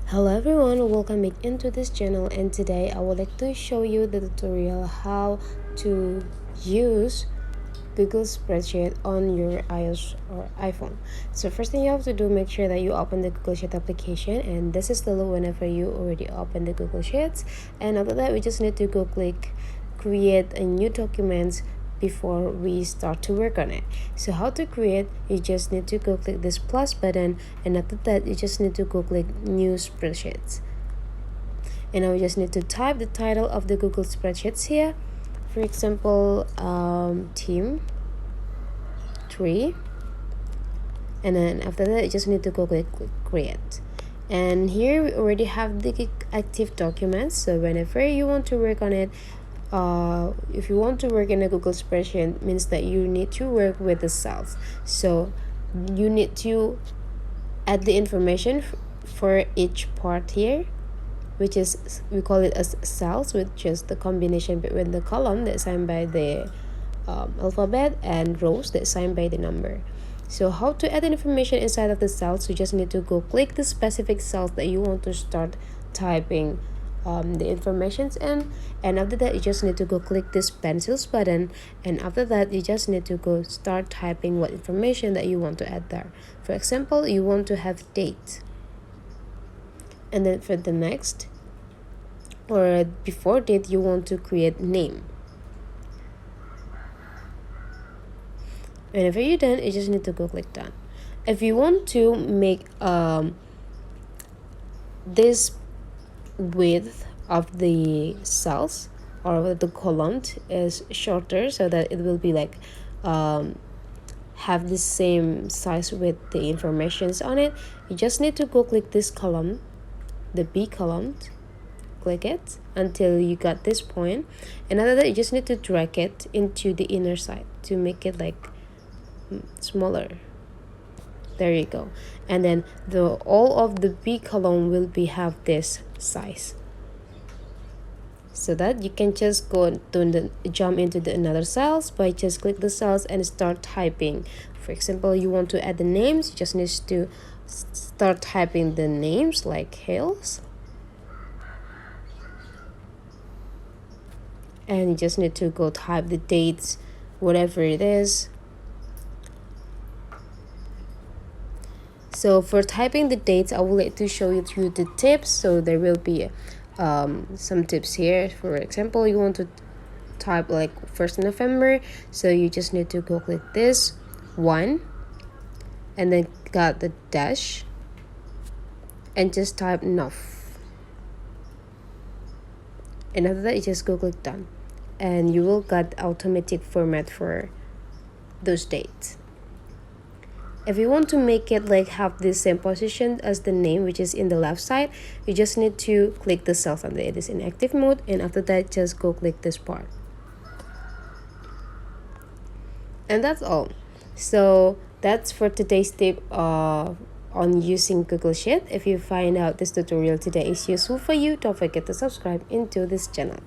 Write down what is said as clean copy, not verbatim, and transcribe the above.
Hello everyone, welcome back into this channel, and today I would like to show you the tutorial how to use Google Spreadsheet on your iOS or iPhone. So first thing you have to do, make sure that you open the Google Sheet application, and this is the look whenever you already open the Google Sheets. And after that, we just need to go click create a new document before we start to work on it. So how to create, you just need to go click this plus button, and after that you just need to go click new spreadsheets, and now we just need to type the title of the Google Spreadsheets here. For example, team 3, and then after that you just need to go click create. And here we already have the active documents, so whenever you want to work on it, if you want to work in a Google spreadsheet, means that you need to work with the cells. So you need to add the information for each part here, which is, we call it as cells, which is the combination between the column that's signed by the alphabet and rows that's signed by the number. So how to add information inside of the cells, you just need to go click the specific cells that you want to start typing the informations in, and after that you just need to go click this pencils button, and after that you just need to go start typing what information that you want to add there. For example, you want to have date, and then for the next or before date you want to create name. Whenever you're done, you just need to go click done. If you want to make this width of the cells or the column is shorter, so that it will be like have the same size with the informations on it, you just need to go click this column, the B column, click it until you got this point, and after that you just need to drag it into the inner side to make it like smaller. There you go. And then all of the B column will have this size, so that you can just go to jump into the another cells by just click the cells and start typing. For example, you want to add the names, you just need to start typing the names like Hills, and you just need to go type the dates, whatever it is. So for typing the dates, I would like to show you through the tips. So there will be some tips here. For example, you want to type like 1st November, so you just need to go click this 1, and then got the dash, and just type enough, and after that you just go click done, and you will get automatic format for those dates. If you want to make it like have the same position as the name, which is in the left side, you just need to click the cells under it is in active mode, and after that just go click this part. And that's all. So that's for today's tip on using Google Sheet. If you find out this tutorial today is useful for you, don't forget to subscribe into this channel.